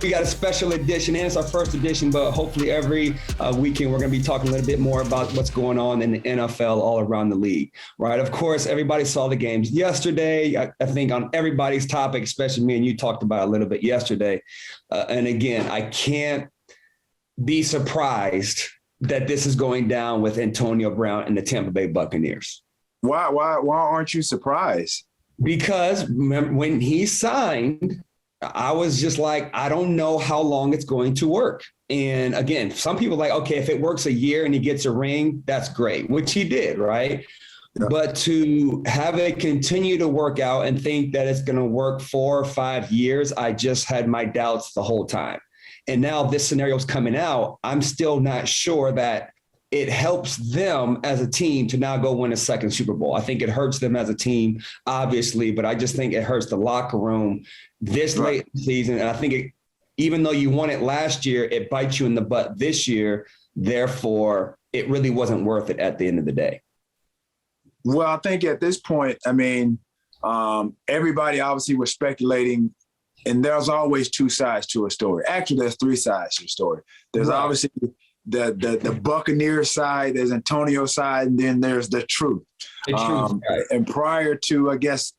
We got a special edition, and it's our first edition, but hopefully every weekend we're going to be talking a little bit more about what's going on in the NFL all around the league, right? Of course, everybody saw the games yesterday. I think on everybody's topic, especially me and you talked about it a little bit yesterday. And again, I can't be surprised that this is going down with Antonio Brown and the Tampa Bay Buccaneers. Why aren't you surprised? Because when he signed, I was just like, I don't know how long it's going to work. And again, some people are like, okay, if it works a year and he gets a ring, that's great, which he did, right? Yeah. But to have it continue to work out and think that it's going to work 4 or 5 years, I just had my doubts the whole time. And now this scenario is coming out. I'm still not sure that it helps them as a team to now go win a second Super Bowl. I think it hurts them as a team, obviously, but I just think it hurts the locker room this late in the season. And I think even though you won it last year, it bites you in the butt this year. Therefore, it really wasn't worth it at the end of the day. Well, I think at this point, I mean, everybody obviously was speculating, and there's always 2 sides to a story. Actually, there's 3 sides to a story. There's obviously the Buccaneers side, there's Antonio's side, and then there's the truth. And prior to, I guess,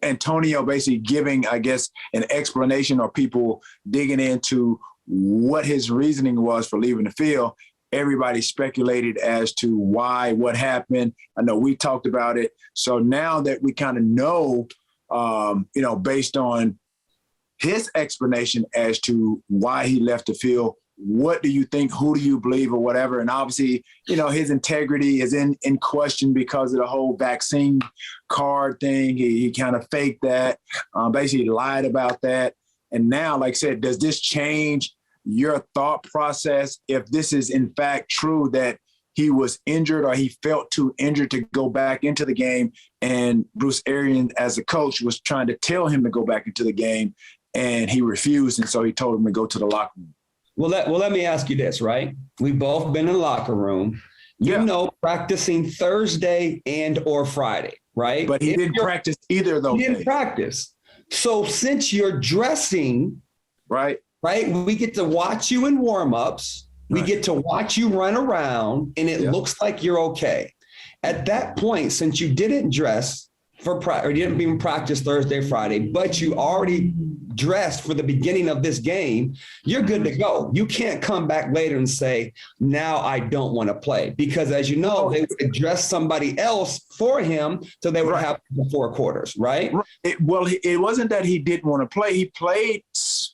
Antonio basically giving, I guess, an explanation or people digging into what his reasoning was for leaving the field, everybody speculated as to why, what happened. I know we talked about it. So now that we kind of know, based on his explanation as to why he left the field, what do you think? Who do you believe, or whatever? And obviously, his integrity is in question because of the whole vaccine card thing. He kind of faked that, basically lied about that. And now, like I said, does this change your thought process if this is in fact true that he was injured or he felt too injured to go back into the game, and Bruce Arians as a coach was trying to tell him to go back into the game and he refused, and so he told him to go to the locker room? Well, let me ask you this, right? We've both been in the locker room, practicing Thursday and or Friday, right? But he didn't practice either of those days. He didn't practice. So since you're dressing, right, we get to watch you in warm-ups. We get to watch you run around, and it looks like you're okay. At that point, since you didn't dress or you didn't even practice Thursday, Friday, but you already dressed for the beginning of this game, you're good to go. You can't come back later and say, now I don't want to play. Because as you know, they would dress somebody else for him, so they would have the 4 quarters, right? It wasn't that he didn't want to play. He played,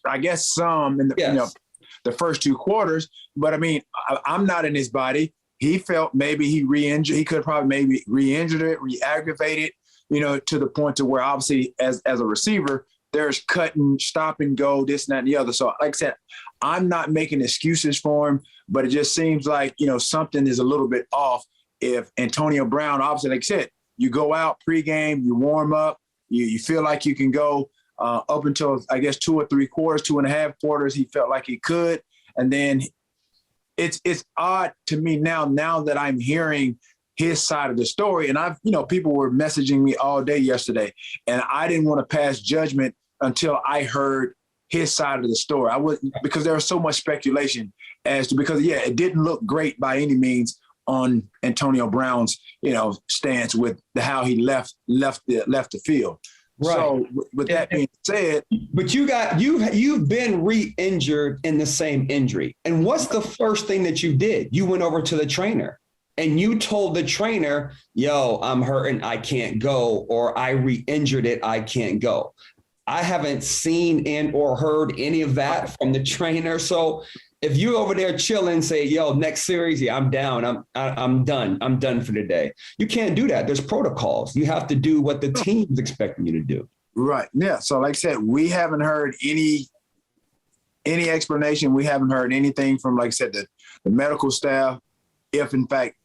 I guess, some in the first 2 quarters. But, I mean, I'm not in his body. He felt maybe he re-injured. He could have probably maybe re-injured it, re-aggravated, to the point to where obviously as a receiver, there's cutting, stop and go, this and that and the other. So like I said, I'm not making excuses for him, but it just seems like, something is a little bit off. If Antonio Brown, obviously, like I said, you go out pregame, you warm up, you feel like you can go up until, I guess, 2 or 3 quarters, 2.5 quarters, he felt like he could. And then it's odd to me now that I'm hearing his side of the story. And people were messaging me all day yesterday, and I didn't want to pass judgment until I heard his side of the story. I wouldn't, because there was so much speculation as to, because it didn't look great by any means on Antonio Brown's, stance with how he left the field. Right. So with that being said, but you've been re-injured in the same injury. And what's the first thing that you did? You went over to the trainer and you told the trainer, yo, I'm hurting, I can't go, or I re-injured it, I can't go. I haven't seen and or heard any of that from the trainer. So if you over there chilling, say, yo, next series, I'm down. I'm done. I'm done for the day. You can't do that. There's protocols. You have to do what the team's expecting you to do. Right. Yeah. So like I said, we haven't heard any explanation. We haven't heard anything from, like I said, the medical staff, if in fact,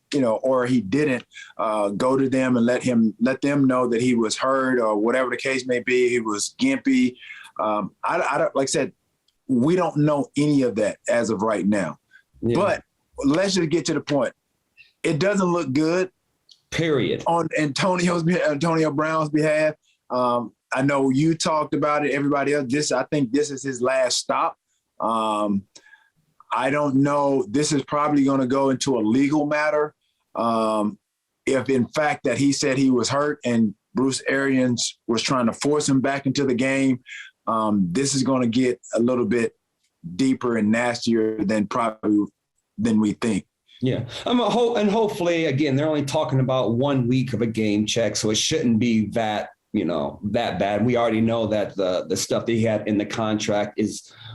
or he didn't go to them and let them know that he was hurt or whatever the case may be. He was gimpy. I don't, like I said, we don't know any of that as of right now. Yeah. But let's just get to the point. It doesn't look good. Period. On Antonio Brown's behalf. I know you talked about it, everybody else. I think this is his last stop. I don't know. This is probably going to go into a legal matter. If in fact that he said he was hurt and Bruce Arians was trying to force him back into the game, this is going to get a little bit deeper and nastier than we think. Yeah. And hopefully, again, they're only talking about 1 week of a game check, so it shouldn't be that bad. We already know that the stuff that he had in the contract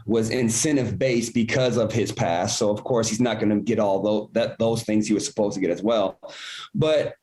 was incentive based because of his past. So of course he's not going to get all those things he was supposed to get as well. But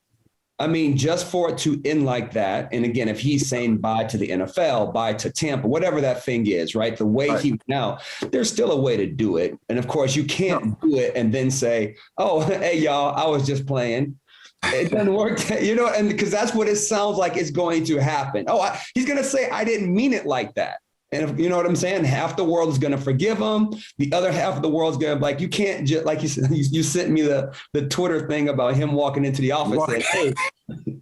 I mean, just for it to end like that, and again, if he's saying bye to the NFL, bye to Tampa, whatever that thing is, right? The way he now, there's still a way to do it. And of course you can't do it and then say, oh, hey y'all, I was just playing. It doesn't work, and because that's what it sounds like is going to happen. Oh, he's going to say, I didn't mean it like that. And if, you know what I'm saying? Half the world is going to forgive him. The other half of the world is going to be like, you can't just, like you said, you sent me the Twitter thing about him walking into the office saying,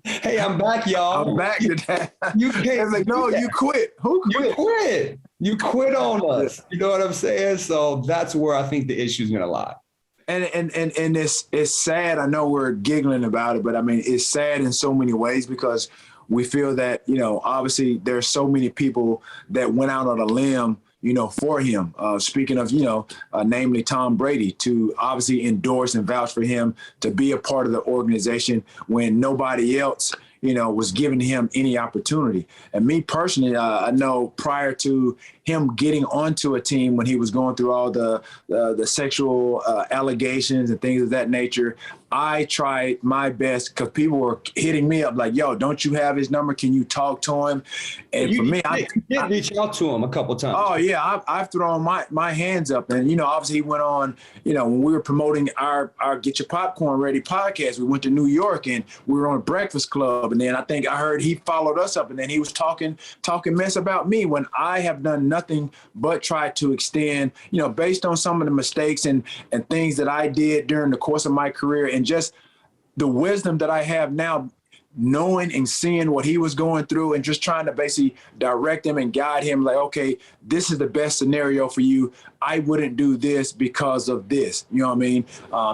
hey, I'm back, y'all. I'm back to that. You can't. It's like, no, you quit. Who quit? You quit. You quit on us. You know what I'm saying? So that's where I think the issue is going to lie. And it's sad. I know we're giggling about it, but I mean, it's sad in so many ways because we feel that, obviously there's so many people that went out on a limb, for him. Speaking of, namely Tom Brady, to obviously endorse and vouch for him to be a part of the organization when nobody else, was giving him any opportunity. And me personally, I know prior to him getting onto a team when he was going through all the sexual allegations and things of that nature, I tried my best because people were hitting me up like, yo, don't you have his number? Can you talk to him? And for me, I did reach out to him a couple of times. Oh, yeah. I've thrown my hands up. And, obviously he went on, when we were promoting our Getcha Popcorn Ready podcast, we went to New York and we were on Breakfast Club. And then I think I heard he followed us up and then he was talking mess about me when I have done nothing but try to extend, based on some of the mistakes and things that I did during the course of my career and just the wisdom that I have now, knowing and seeing what he was going through and just trying to basically direct him and guide him like, okay, this is the best scenario for you. I wouldn't do this because of this. You know what I mean?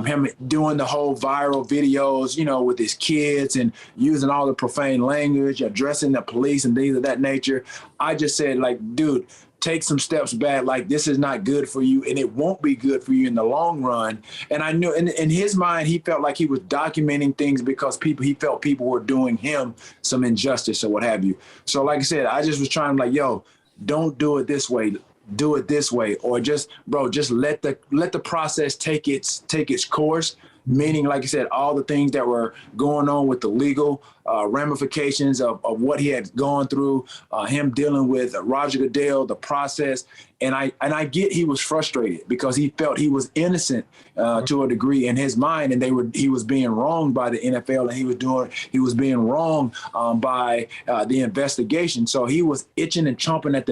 Him doing the whole viral videos, with his kids and using all the profane language, addressing the police and things of that nature. I just said like, dude, take some steps back. Like, this is not good for you and it won't be good for you in the long run. And I knew in his mind, he felt like he was documenting things because he felt people were doing him some injustice or what have you. So like I said, I just was trying to like, yo, don't do it this way. Do it this way. Or just let the process take its course. Meaning, like I said, all the things that were going on with the legal ramifications of what he had gone through, him dealing with Roger Goodell, the process. And I get he was frustrated because he felt he was innocent to a degree in his mind, and he was being wronged by the NFL, and he was being wronged by the investigation. So he was itching and chomping at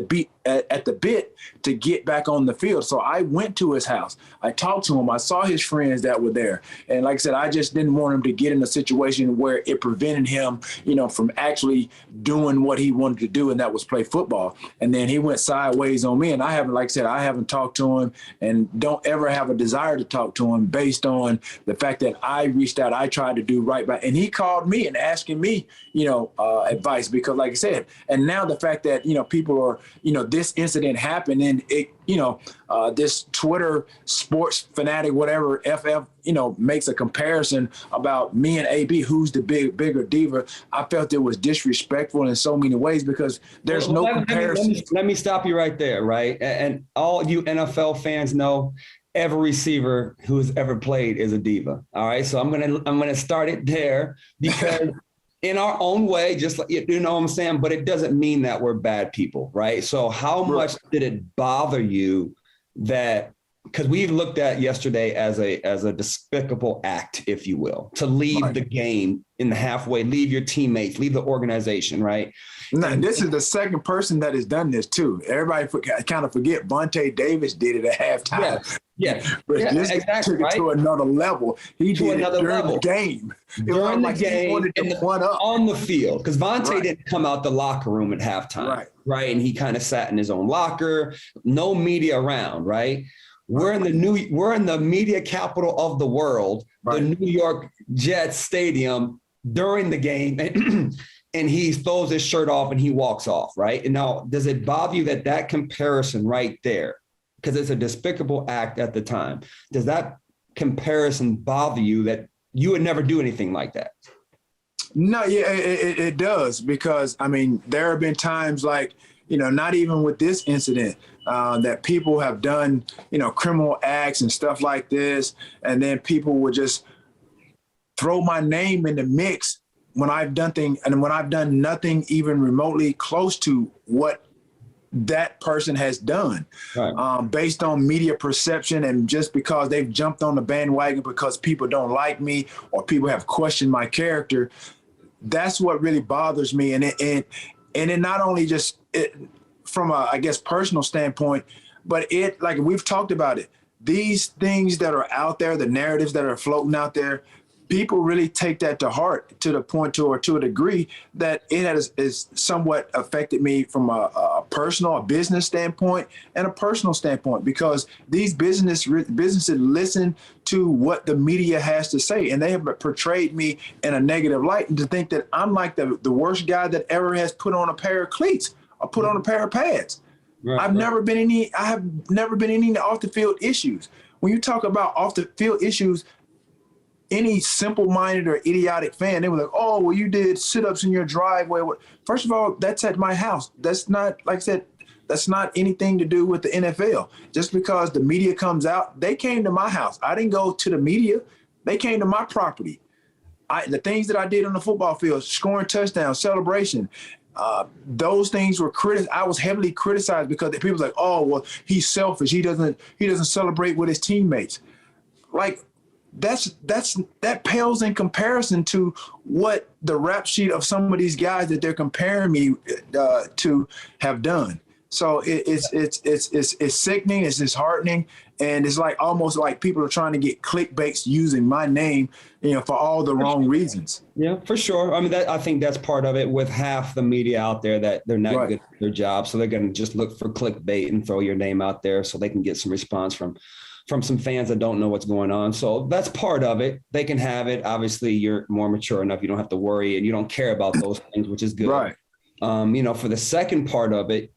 the bit to get back on the field. So I went to his house. I talked to him. I saw his friends that were there, and like I said, I just didn't want him to get in a situation where it prevented him, from actually doing what he wanted to do, and that was play football. And then he went sideways on me, and I haven't talked to him and don't ever have a desire to talk to him based on the fact that I reached out. I tried to do right by, and he called me and asking me, advice because like I said, and now the fact that, people are, this incident happened and it, this Twitter sports fanatic, whatever, FF, makes a comparison about me and AB, who's the bigger diva. I felt it was disrespectful in so many ways because there's no comparison. Let me stop you right there, right? And all you NFL fans know, every receiver who's ever played is a diva. All right, so I'm gonna start it there because in our own way, just like, you know what I'm saying, but it doesn't mean that we're bad people, right? So how much did it bother you that, because we looked at yesterday as a despicable act, if you will, to leave the game in the halfway, leave your teammates, leave the organization, right? No, this is the second person that has done this too. Everybody kind of forget Vontae Davis did it at halftime. But this exactly, took it to another level. He did it during the game. During the game, he wanted to one up on the field, because Vontae didn't come out the locker room at halftime, right? And he kind of sat in his own locker, no media around, right? We're in the media capital of the world, the New York Jets stadium during the game, and he throws his shirt off and he walks off, right? And now, does it bother you that comparison right there, because it's a despicable act at the time, does that comparison bother you that you would never do anything like that? No, yeah, it does, because, I mean, there have been times like, not even with this incident, that people have done, criminal acts and stuff like this, and then people would just throw my name in the mix when I've done nothing even remotely close to what that person has done, based on media perception, and just because they've jumped on the bandwagon because people don't like me or people have questioned my character. That's what really bothers me. And it not only just from a, I guess, personal standpoint, but it, like we've talked about it, these things that are out there, the narratives that are floating out there, people really take that to heart to the point to a degree that it has somewhat affected me from a personal, a business standpoint and a personal standpoint, because these businesses listen to what the media has to say, and they have portrayed me in a negative light, and to think that I'm like the worst guy that ever has put on a pair of cleats or put on a pair of pads. I have never been any off the field issues. When you talk about off the field issues, any simple-minded or idiotic fan, they were like, oh, well, you did sit-ups in your driveway. First of all, that's at my house. That's not, like I said, that's not anything to do with the NFL. Just because the media comes out, they came to my house. I didn't go to the media. They came to my property. The things that I did on the football field, scoring touchdowns, celebration, those things were criticized. I was heavily criticized because people was like, oh, well, he's selfish. He doesn't celebrate with his teammates. Like, that pales in comparison to what the rap sheet of some of these guys that they're comparing me to have done. So it's sickening, it's disheartening, and it's like almost like people are trying to get clickbaits using my name, for all the wrong reasons. Yeah, for sure. I mean, I think that's part of it, with half the media out there that they're not good at their job, so they're going to just look for clickbait and throw your name out there so they can get some response from some fans that don't know what's going on. So that's part of it. They can have it. Obviously, you're more mature enough. You don't have to worry, and you don't care about those things, which is good. Right. For the second part of it,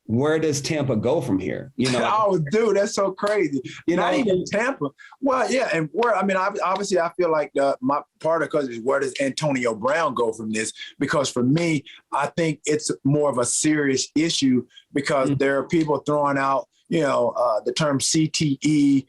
where does Tampa go from here? Oh, dude, that's so crazy. Not even Tampa. Well, yeah, and obviously, I feel like my part of because is where does Antonio Brown go from this? Because for me, I think it's more of a serious issue because there are people throwing out, the term CTE. He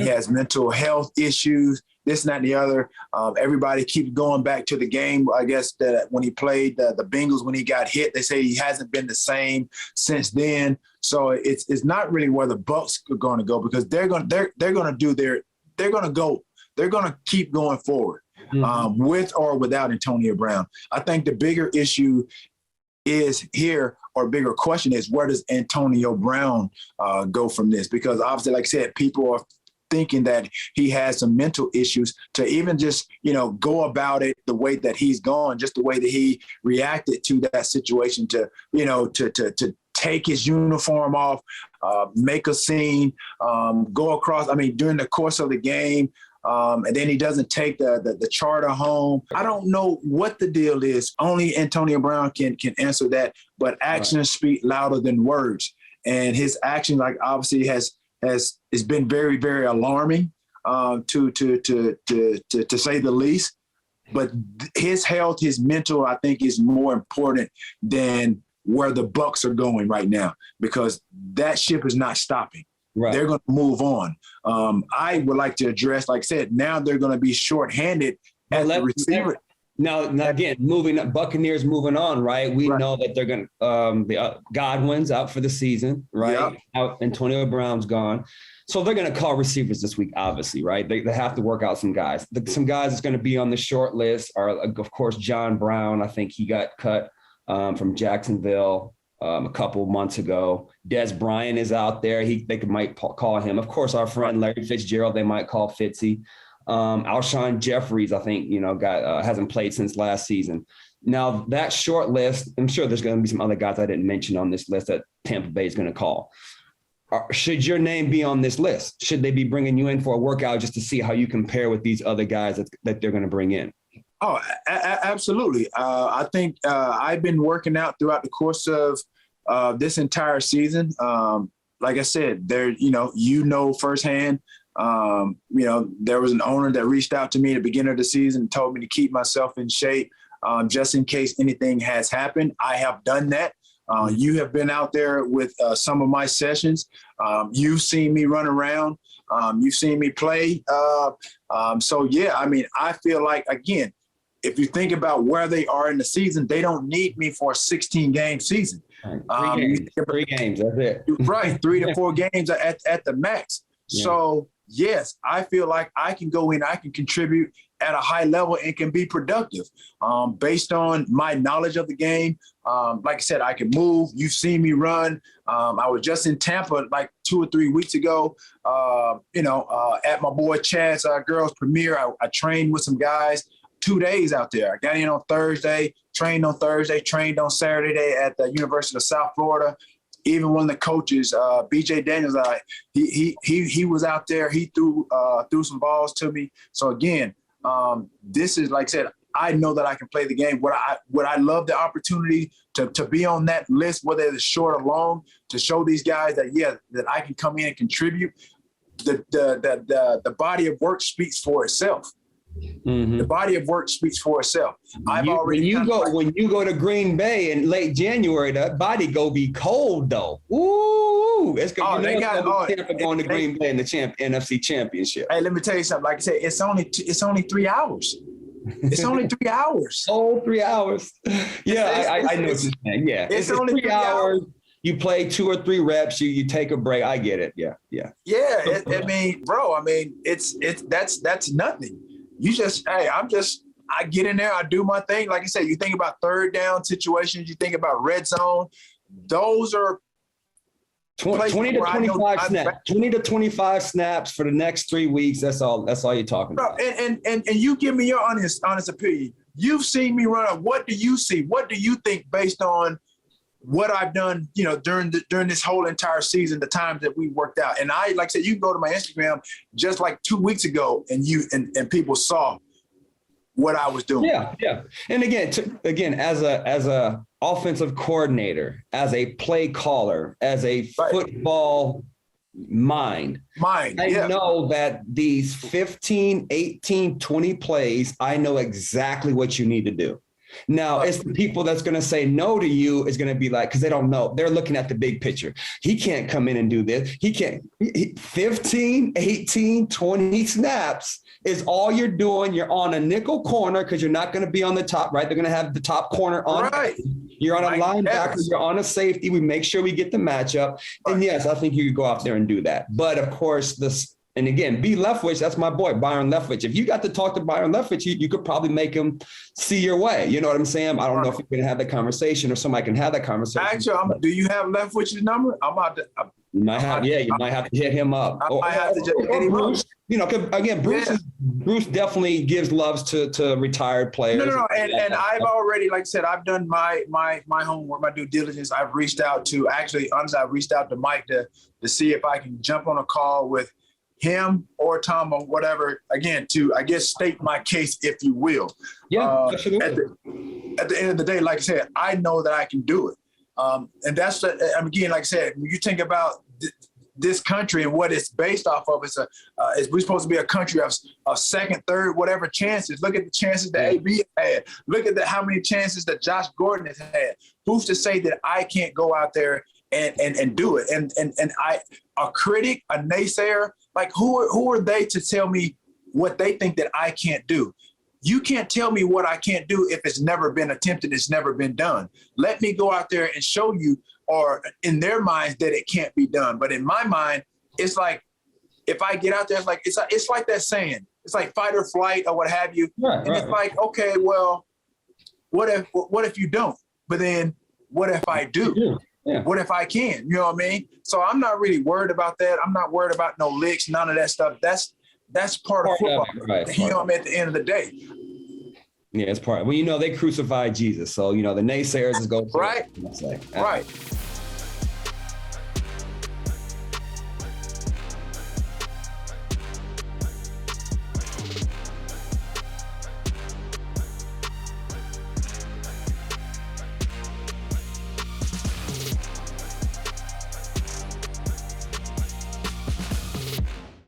has mental health issues, this and that and the other. Everybody keeps going back to the game. I guess that when he played the Bengals, when he got hit, they say he hasn't been the same since then. So it's not really where the Bucs are going to go, because they're going to keep going forward with or without Antonio Brown. I think the bigger issue is here, or bigger question is, where does Antonio Brown go from this? Because obviously, like I said, people are thinking that he has some mental issues to even just, go about it the way that he's gone, just the way that he reacted to that situation, to take his uniform off, make a scene, go across, during the course of the game, and then he doesn't take the charter home. I don't know what the deal is. Only Antonio Brown can answer that, but actions speak louder than words. And his action, like, obviously has been very, very alarming, to say the least. But his health, his mental, I think, is more important than where the Bucs are going right now, because that ship is not stopping. Right. They're going to move on. I would like to address, like I said, now they're going to be shorthanded at the receiver. Now again, Buccaneers moving on, right? We know that they're going to Godwin's out for the season, right? Out, Antonio Brown's gone. So they're going to call receivers this week, obviously, right? They have to work out some guys. Some guys that's going to be on the short list are, of course, John Brown. I think he got cut from Jacksonville. a couple months ago. Des Bryant is out there. They might call him. Of course, our friend Larry Fitzgerald, they might call Fitzy. Alshon Jeffries, I think, hasn't played since last season. Now, that short list, I'm sure there's going to be some other guys I didn't mention on this list that Tampa Bay is going to call. Should your name be on this list? Should they be bringing you in for a workout just to see how you compare with these other guys that they're going to bring in? Oh, absolutely. I think I've been working out throughout the course of this entire season. Like I said, firsthand, there was an owner that reached out to me at the beginning of the season and told me to keep myself in shape just in case anything has happened. I have done that. You have been out there with some of my sessions. You've seen me run around. You've seen me play. I feel like, again, if you think about where they are in the season, they don't need me for a 16-game season. Three games, that's it. Right, 3 to 4 games at the max. Yeah. So, yes, I feel like I can go in, I can contribute at a high level and can be productive based on my knowledge of the game. Like I said, I can move. You've seen me run. I was just in Tampa like 2 or 3 weeks ago, at my boy Chad's girls premiere. I trained with some guys 2 days out there. I got in on Thursday, trained on Saturday at the University of South Florida. Even one of the coaches, BJ Daniels, he was out there. He threw some balls to me. So again, this is, like I said, I know that I can play the game. Would I love the opportunity to be on that list, whether it's short or long, to show these guys that I can come in and contribute. The body of work speaks for itself. Mm-hmm. The body of work speaks for itself. When you go to Green Bay in late January, that body go be cold though. Ooh, it's gonna Tampa going to Green Bay in the NFC Championship. Hey, let me tell you something. Like I said, it's only 3 hours. It's only 3 hours. Oh, 3 hours. Yeah, I know what you're saying. Yeah, it's only 3 hours. You play 2 or 3 reps. You take a break. I get it. Yeah. Yeah. That's nothing. I get in there, I do my thing. Like I said, you think about third down situations, you think about red zone. Those are 20 to 25 snaps. 20 to 25 snaps for the next 3 weeks. That's all you're talking about. And you give me your honest opinion. You've seen me run. What do you see? What do you think based on what I've done, during this whole entire season, the times that we worked out? And like I said, you can go to my Instagram just like 2 weeks ago and people saw what I was doing. Yeah. And again, as a offensive coordinator, as a play caller, as a football mind, I know that these 15, 18, 20 plays, I know exactly what you need to do. Now, it's the people that's going to say no to you is going to be like, because they don't know. They're looking at the big picture. He can't come in and do this. He can't. 15, 18, 20 snaps is all you're doing. You're on a nickel corner because you're not going to be on the top, right? They're going to have the top corner on. Right. You're on a linebacker. You're on a safety. We make sure we get the matchup. And yes, I think you could go out there and do that. But of course, and again, B. Leftwich, that's my boy, Byron Leftwich. If you got to talk to Byron Leftwich, you could probably make him see your way. You know what I'm saying? I don't know if you can have that conversation or somebody can have that conversation. Actually, do you have Leftwich's number? You might have to hit him up. I have to just hit him up. Again, Bruce definitely gives loves to retired players. No. And I've already, like I said, I've done my homework, my due diligence. I've reached out to Mike to see if I can jump on a call with him or Tom or whatever, again, to, I guess, state my case, if you will. Yeah, absolutely. At the end of the day, like I said, I know that I can do it. And that's, again, like I said, when you think about this country and what it's based off of, we're supposed to be a country of second, third, whatever chances. Look at the chances that AB had. Look at how many chances that Josh Gordon has had. Who's to say that I can't go out there and do it? And a critic, a naysayer, like who are they to tell me what they think that I can't do? You can't tell me what I can't do if it's never been attempted, it's never been done. Let me go out there and show you, or in their minds, that it can't be done. But in my mind, it's like, if I get out there, it's like that saying, it's like fight or flight or what have you. It's like, okay, well, what if you don't? But then what if I do? Yeah. What if I can? You know what I mean? So I'm not really worried about that. I'm not worried about no licks, none of that stuff. That's part of football. Right. You know what I mean? At the end of the day. Yeah, it's part. Well, they crucified Jesus, so the naysayers is going. Right. Say. Right.